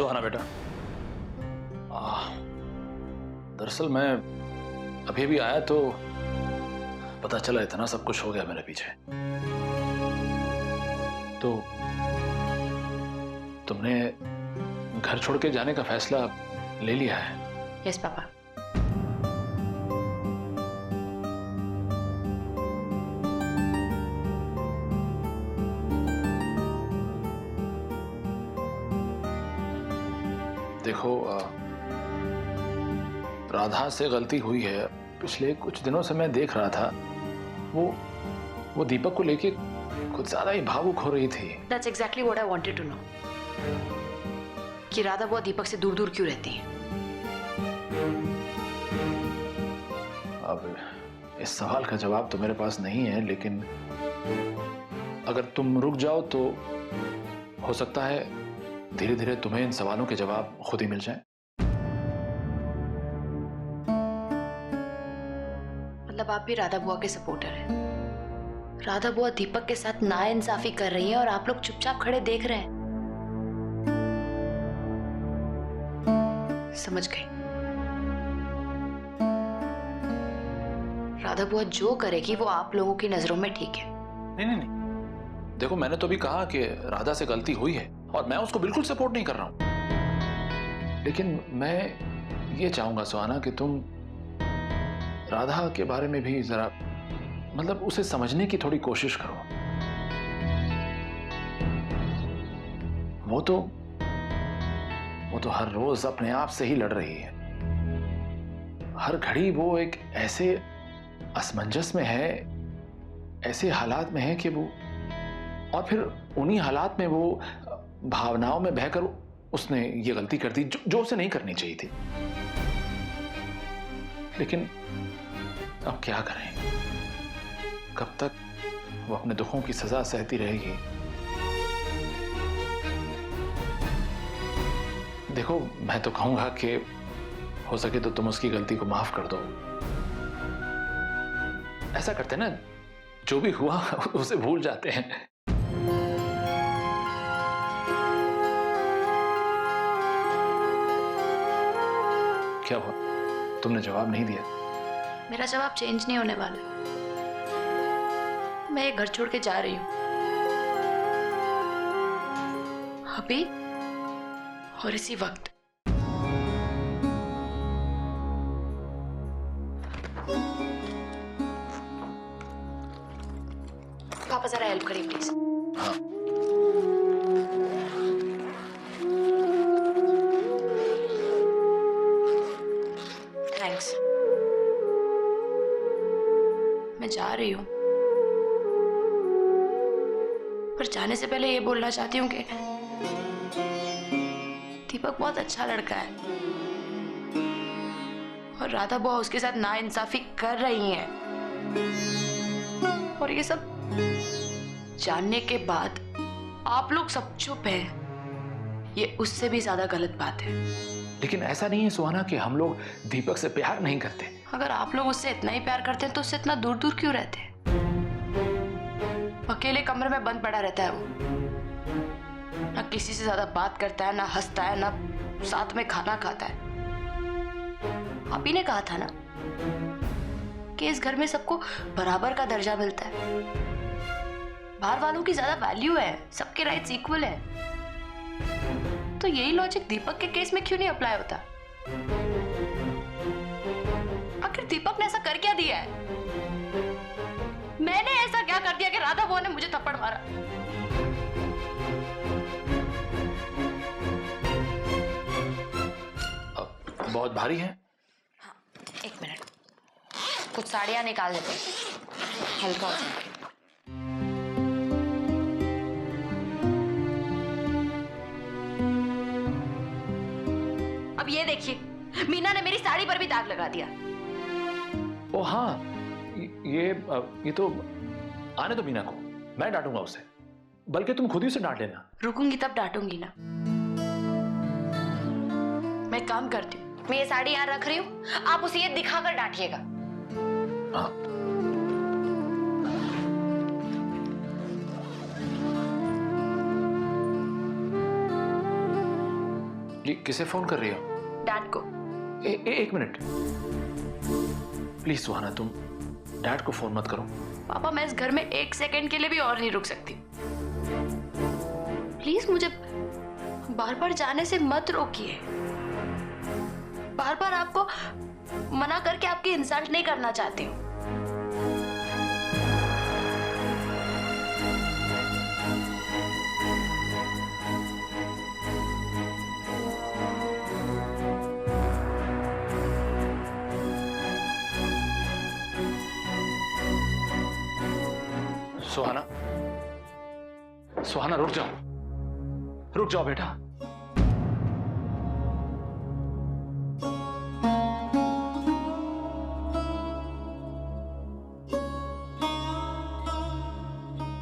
सुहाना बेटा, दरअसल मैं अभी भी आया तो पता चला इतना सब कुछ हो गया मेरे पीछे। तो तुमने घर छोड़ के जाने का फैसला ले लिया है? Yes papa. देखो, राधा से गलती हुई है। पिछले कुछ दिनों से मैं देख रहा था वो दीपक को लेके कुछ ज्यादा ही भावुक हो रही थी। That's exactly what I wanted to know. कि राधा बुआ दीपक से दूर दूर क्यों रहती है? अब इस सवाल का जवाब तो मेरे पास नहीं है, लेकिन अगर तुम रुक जाओ तो हो सकता है धीरे धीरे तुम्हें इन सवालों के जवाब खुद ही मिल जाएं। मतलब आप भी राधा बुआ के सपोर्टर हैं? राधा बुआ दीपक के साथ नाइंसाफी कर रही है और आप लोग चुपचाप खड़े देख रहे हैं। समझ गई। राधा बुआ जो करेगी वो आप लोगों की नजरों में ठीक है। नहीं, देखो मैंने तो भी कहा कि राधा से गलती हुई है और मैं उसको बिल्कुल सपोर्ट नहीं कर रहा हूं, लेकिन मैं ये चाहूंगा सुहाना कि तुम राधा के बारे में भी जरा मतलब उसे समझने की थोड़ी कोशिश करो। वो तो हर रोज अपने आप से ही लड़ रही है। हर घड़ी वो एक ऐसे असमंजस में है, ऐसे हालात में है कि वो, और फिर उन्हीं हालात में वो भावनाओं में बहकर उसने ये गलती कर दी जो उसे नहीं करनी चाहिए थी। लेकिन अब क्या करें? कब तक वो अपने दुखों की सजा सहती रहेगी? देखो मैं तो कहूंगा कि हो सके तो तुम उसकी गलती को माफ कर दो। ऐसा करते ना, जो भी हुआ उसे भूल जाते हैं। क्या हुआ? तुमने जवाब नहीं दिया? मेरा जवाब चेंज नहीं होने वाला। मैं ये घर छोड़ के जा रही हूं अभी और इसी वक्त। पापा जरा हेल्प करिए प्लीज। हाँ। थैंक्स। मैं जा रही हूं, पर जाने से पहले ये बोलना चाहती हूँ कि दीपक बहुत अच्छा लड़का है और राधा बुआ उसके साथ नाइंसाफी कर रही हैं, और ये सब जानने के बाद आप लोग सब चुप हैं। ये उससे भी ज्यादा गलत बात है। लेकिन ऐसा नहीं है सुहाना कि हम लोग दीपक से प्यार नहीं करते। अगर आप लोग उससे इतना ही प्यार करते हैं तो उससे इतना दूर दूर क्यों रहते हैं? अकेले कमरे में बंद पड़ा रहता है वो, ना किसी से ज्यादा बात करता है, ना हंसता है, ना साथ में खाना खाता है। आप ही ने कहा था ना कि इस घर में सबको बराबर का दर्जा मिलता है, बाहर वालों की ज्यादा वैल्यू है, सबके राइट्स इक्वल है। तो यही लॉजिक दीपक के केस में क्यों नहीं अप्लाई होता? आखिर दीपक ने ऐसा कर क्या दिया है? मैंने ऐसा क्या कर दिया कि राधा बुआ ने मुझे थप्पड़ मारा? बहुत भारी है। हाँ, एक मिनट, कुछ साड़ियां निकाल देते हैं, हल्का हो जाए। अब ये देखिए, मीना ने मेरी साड़ी पर भी दाग लगा दिया। ओ हाँ, ये तो आने दो मीना को, मैं डांटूंगा उसे। बल्कि तुम खुद ही उसे डांट लेना। रुकूंगी तब डांटूंगी ना। मैं काम करती हूँ, मैं ये साड़ी यहाँ रख रही हूँ, आप उसे ये दिखाकर डांटिएगा। हाँ। ये किसे फोन कर रही हो? डैड को। एक मिनट प्लीज सुहाना, तुम डैड को फोन मत करो। पापा मैं इस घर में 1 सेकंड के लिए भी और नहीं रुक सकती। प्लीज मुझे बार बार जाने से मत रोकिए। बार बार आपको मना करके आपकी इंसल्ट नहीं करना चाहती हूँ। सुहाना, सुहाना रुक जाओ बेटा।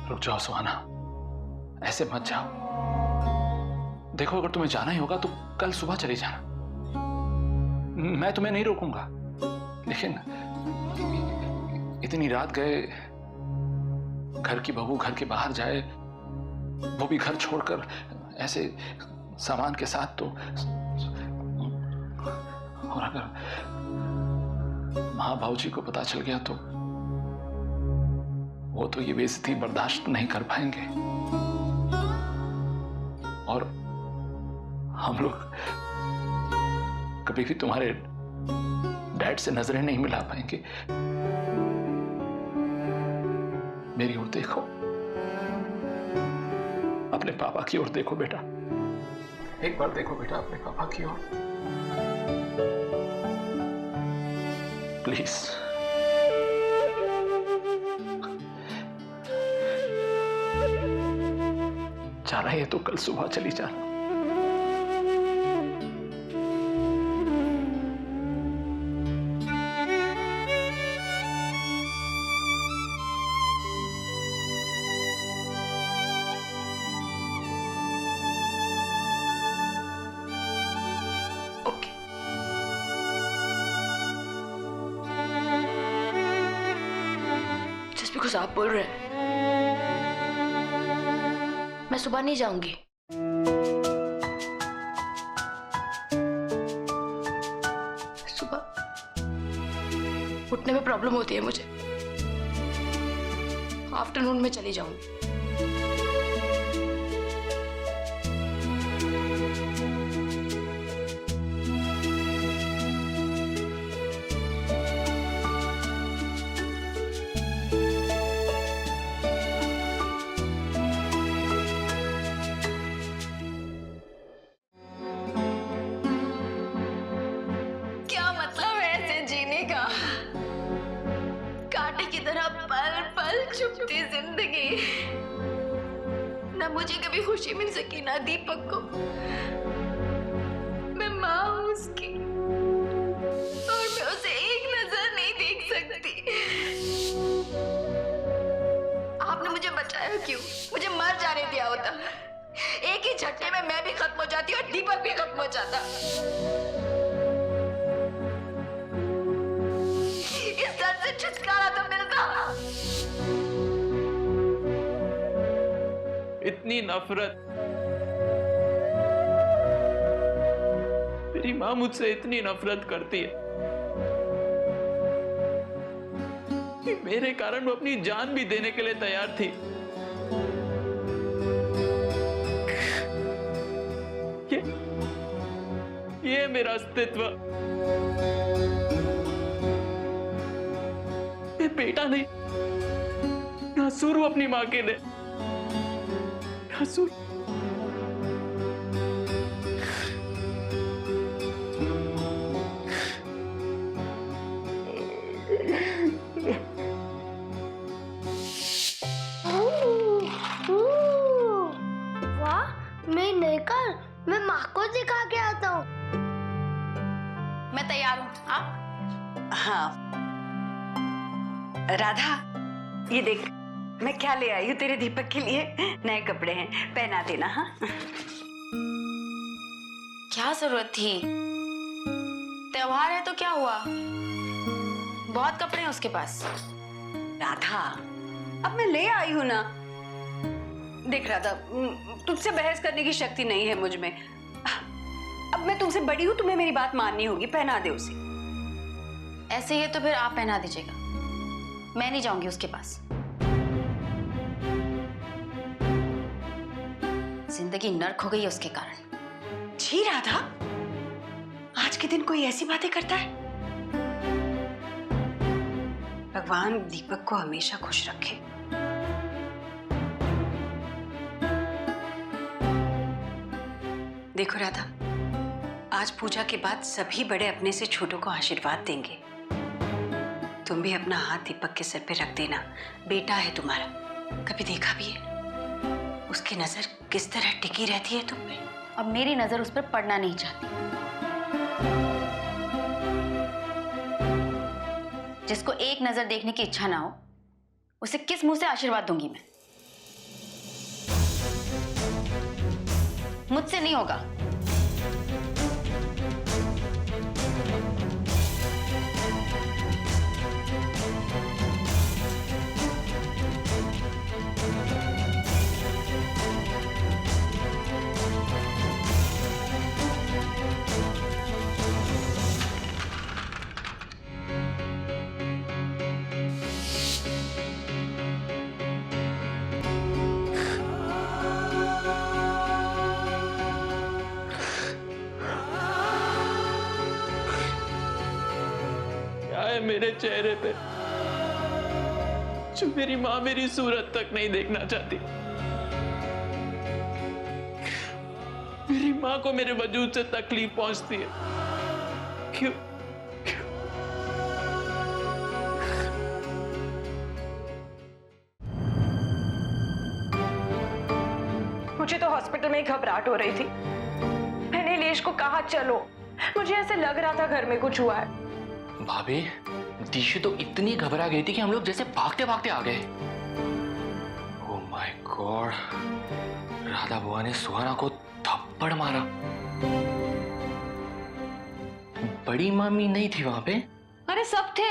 रुक जाओ सुहाना, ऐसे मत जाओ। देखो अगर तुम्हें जाना ही होगा तो कल सुबह चली जाना, मैं तुम्हें नहीं रोकूंगा। लेकिन इतनी रात गए, घर की बहू घर के बाहर जाए, वो भी घर छोड़कर ऐसे सामान के साथ, तो और अगर माँ भाऊजी को पता चल गया तो वो तो ये बेइज्जती बर्दाश्त नहीं कर पाएंगे और हम लोग कभी भी तुम्हारे डैड से नजरें नहीं मिला पाएंगे। मेरी ओर देखो, अपने पापा की ओर देखो बेटा, एक बार देखो बेटा अपने पापा की ओर, प्लीज। जाना है तो कल सुबह चली जाना। बिकॉज़ आप बोल रहे हैं मैं सुबह नहीं जाऊंगी। सुबह उठने में प्रॉब्लम होती है मुझे, आफ्टरनून में चली जाऊंगी। छुपती जिंदगी, ना मुझे कभी खुशी मिल सकी ना दीपक को। मैं माँ हूँ उसकी और मैं उसे एक नजर नहीं देख सकती। आपने मुझे बचाया क्यों? मुझे मर जाने दिया होता, एक ही झटके में मैं भी खत्म हो जाती और दीपक भी खत्म हो जाता। इस दर्द से छुटकारा तो मिलता। इतनी नफरत, मेरी माँ मुझसे इतनी नफरत करती है कि मेरे कारण वो अपनी जान भी देने के लिए तैयार थी। ये मेरा अस्तित्व, ये बेटा नहीं, नासुर हूं अपनी माँ के लिए। नासुर। वाह, मैं नहीं कर, मैं माँ को दिखा के आता हूँ। मैं तैयार हूँ, आप? हाँ राधा, ये देख मैं क्या ले आई हूँ तेरे दीपक के लिए। नए कपड़े हैं, पहना देना। हाँ क्या जरूरत थी? त्योहार है तो क्या हुआ, बहुत कपड़े हैं उसके पास। राधा, अब मैं ले आई हूँ ना। देख राधा, तुझसे बहस करने की शक्ति नहीं है मुझ में। अब मैं तुमसे बड़ी हूँ, तुम्हें मेरी बात माननी होगी। पहना दे उसे। ऐसे ही है तो फिर आप पहना दीजिएगा, मैं नहीं जाऊंगी उसके पास। जिंदगी नर्क हो गई है उसके कारण। जी राधा, आज के दिन कोई ऐसी बातें करता है? भगवान दीपक को हमेशा खुश रखे। देखो राधा, आज पूजा के बाद सभी बड़े अपने से छोटों को आशीर्वाद देंगे। तुम भी अपना हाथ दीपक के सर पे रख देना। बेटा है तुम्हारा, कभी देखा भी है उसकी नजर किस तरह टिकी रहती है तुम पे? अब मेरी नजर उस पर पड़ना नहीं चाहती। जिसको एक नजर देखने की इच्छा ना हो, उसे किस मुंह से आशीर्वाद दूंगी मैं? मुझसे नहीं होगा। मेरे चेहरे पे जो मेरी माँ मेरी सूरत तक नहीं देखना चाहती। मेरी माँ को मेरे वजूद से तकलीफ पहुंचती है। क्यों? मुझे तो हॉस्पिटल में घबराहट हो रही थी। मैंने नीलेश को कहा चलो, मुझे ऐसे लग रहा था घर में कुछ हुआ है। भाभी, दिशु तो इतनी घबरा गई थी कि हम लोग जैसे भागते भागते आ गए। ओह माय गॉड, राधा बुआ ने सुहाना को थप्पड़ मारा। बड़ी मामी नहीं थी वहां पे? अरे सब थे।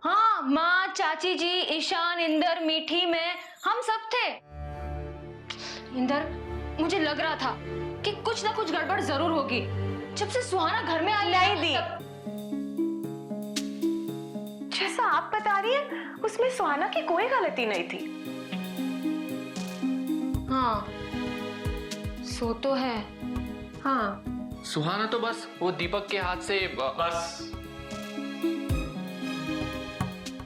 हाँ, माँ, चाची जी, ईशान, इंदर, मीठी, मैं, हम सब थे। इंदर, मुझे लग रहा था कि कुछ ना कुछ गड़बड़ जरूर होगी। जब से सुहाना घर में आई नहीं दी, जैसा आप बता रही हैं, उसमें सुहाना की कोई गलती नहीं थी। हाँ, सो तो है। हाँ, सुहाना तो बस वो दीपक के हाथ से बस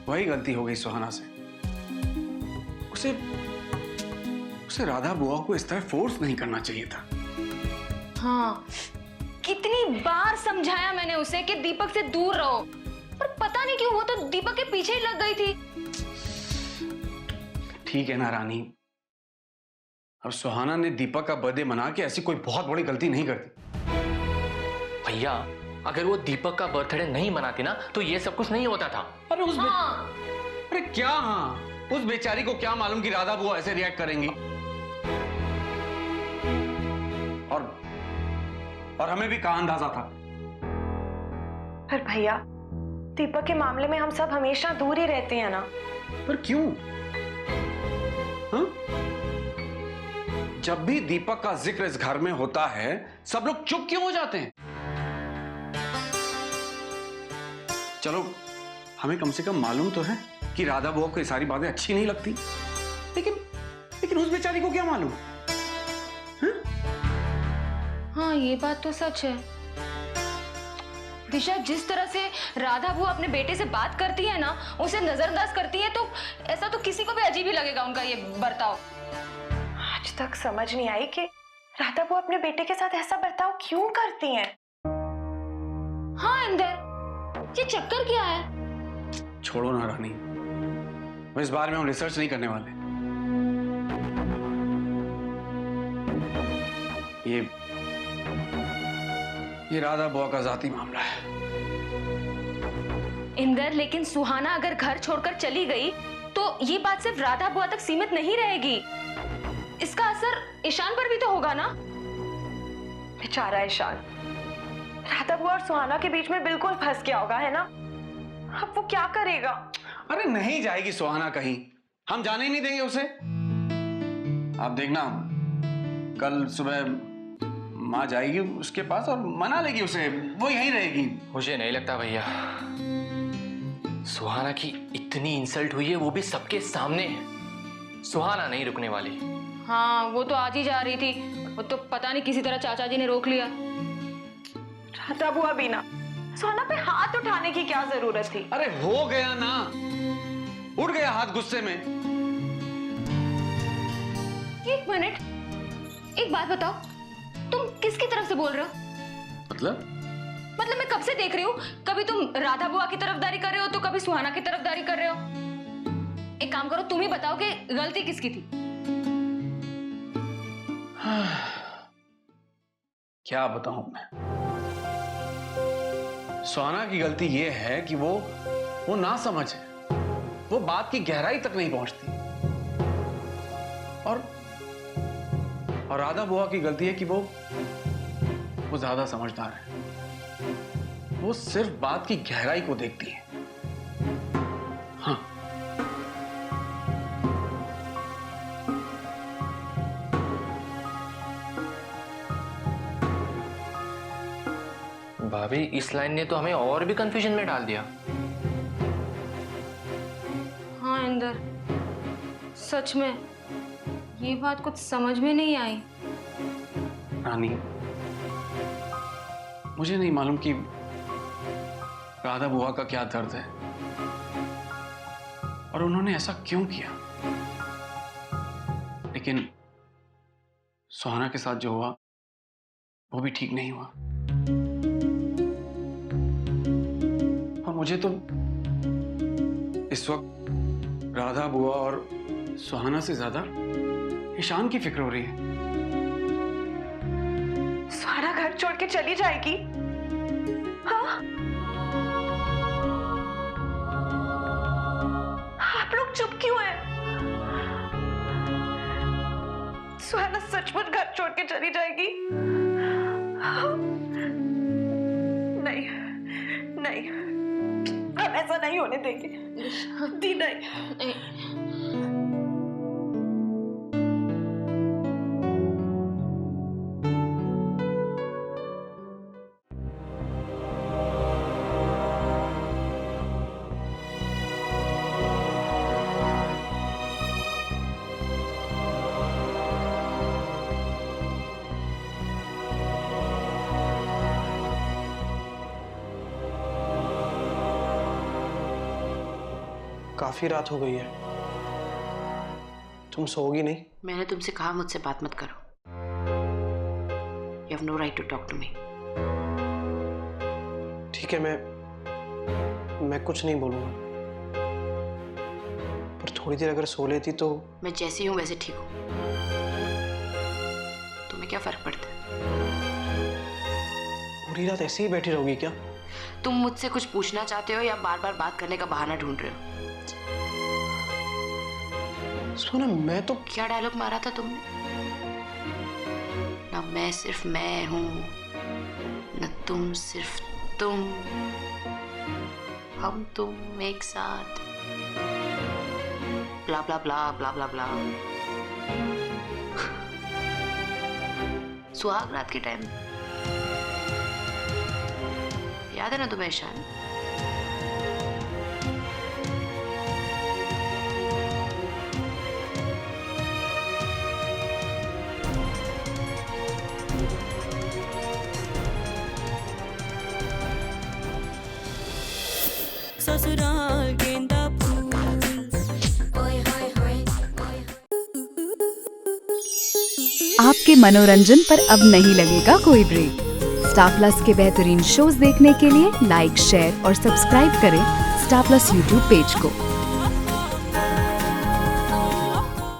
वही गलती हो गई सुहाना से। उसे राधा बुआ को इस तरह फोर्स नहीं करना चाहिए था। हाँ, कितनी बार समझाया मैंने उसे कि दीपक से दूर रहो, पर पता नहीं क्यों वो तो दीपक के पीछे ही लग गई थी। ठीक है ना रानी, अब सुहाना ने दीपक का बर्थडे मना के ऐसी कोई बहुत बड़ी गलती नहीं करती। भैया, अगर वो दीपक का बर्थडे नहीं मनाती ना तो ये सब कुछ नहीं होता था। अरे हाँ। अरे क्या हाँ, उस बेचारी को क्या मालूम कि राधा बुआ ऐसे रिएक्ट करेंगी। और हमें भी कहाँ अंदाजा था। पर भैया, दीपक के मामले में हम सब हमेशा दूर ही रहते हैं ना। पर क्यों? हाँ? जब भी दीपक का जिक्र इस घर में होता है, सब लोग चुप क्यों हो जाते हैं? चलो, हमें कम से कम मालूम तो है कि राधा बुआ को ये सारी बातें अच्छी नहीं लगती, लेकिन उस बेचारी को क्या मालूम? हाँ, ये बात तो सच है। दिशा, जिस तरह से राधा बुआ अपने बेटे से बात करती है ना, उसे नजरअंदाज करती है, तो ऐसा तो किसी को भी अजीब ही लगेगा उनका ये बर्ताव। आज तक समझ नहीं आई कि राधा बुआ अपने बेटे के साथ ऐसा बर्ताव क्यों करती हैं। हाँ इंदर, ये चक्कर क्या है? छोड़ो ना रानी, इस बारे में हम रिसर्च नहीं करने वाले। ये राधा बुआ का जाती मामला है। इंदर, लेकिन सुहाना अगर घर छोड़कर चली गई तो ये बात सिर्फ राधा बुआ तक सीमित नहीं रहेगी। इसका असर ईशान पर भी तो होगा ना। बेचारा ईशान, राधा बुआ और सुहाना के बीच में बिल्कुल फंस गया होगा, है ना? अब वो क्या करेगा? अरे नहीं जाएगी सुहाना कहीं, हम जाने ही नहीं देंगे उसे। आप देखना, कल सुबह माँ जाएगी उसके पास और मना लेगी उसे, वो यहीं रहेगी। मुझे नहीं लगता भैया, सुहाना की इतनी इंसल्ट हुई है, वो भी सबके सामने। सुहाना नहीं रुकने वाली। हाँ, वो तो आज ही जा रही थी, वो तो पता नहीं किसी तरह चाचा जी ने रोक लिया। राधा बुआ भी ना, सुहाना पे हाथ उठाने की क्या जरूरत थी? अरे हो गया ना, उड़ गया हाथ गुस्से में। एक मिनट, एक बात बताओ, तुम किसकी तरफ से बोल रहे हो? मतलब मैं कब से देख रही हूँ, कभी तुम राधा बुआ की तरफदारी कर रहे हो तो कभी सुहाना की तरफदारी कर रहे हो। एक काम करो, तुम ही बताओ कि गलती किसकी थी। क्या बताऊं मैं, सुहाना की गलती यह है कि वो ना समझ है, वो बात की गहराई तक नहीं पहुंचती। और राधा बुआ की गलती है कि वो ज्यादा समझदार है, वो सिर्फ बात की गहराई को देखती है। हाँ, भाभी, इस लाइन ने तो हमें और भी कंफ्यूजन में डाल दिया। हाँ इंदर, सच में ये बात कुछ समझ में नहीं आई। रानी, मुझे नहीं मालूम कि राधा बुआ का क्या दर्द है और उन्होंने ऐसा क्यों किया, लेकिन सुहाना के साथ जो हुआ वो भी ठीक नहीं हुआ। और मुझे तो इस वक्त राधा बुआ और सुहाना से ज्यादा ईशान की फिक्र हो रही है। सुहाना घर छोड़ के चली जाएगी? हाँ? आप लोग चुप क्यों हैं? सुहाना सचमुच घर छोड़ के चली जाएगी? हाँ? नहीं, नहीं, हम ऐसा नहीं होने देंगे। दी नहीं। काफी रात हो गई है, तुम सोओगी नहीं? मैंने तुमसे कहा मुझसे बात मत करो। You have no right to talk to me. ठीक है, मैं कुछ नहीं बोलूंगा, पर थोड़ी देर अगर सो लेती तो। मैं जैसी हूँ वैसे ठीक हूँ, तुम्हें क्या फर्क पड़ता है? पूरी रात ऐसे ही बैठी रहोगी क्या? तुम मुझसे कुछ पूछना चाहते हो या बार बार बात करने का बहाना ढूंढ रहे हो? सुना, मैं तो। क्या डायलॉग मारा था तुमने? ना मैं सिर्फ मैं हूं, न तुम सिर्फ तुम, हम तुम एक साथ, ब्ला ब्ला ब्ला ब्ला ब्ला ब्ला। सुहाग रात के टाइम याद है ना तुम्हें ईशान? ससुराल गेंदा फूल। आपके मनोरंजन पर अब नहीं लगेगा कोई ब्रेक। स्टार प्लस के बेहतरीन शोज देखने के लिए लाइक, शेयर और सब्सक्राइब करें स्टार प्लस यूट्यूब पेज को।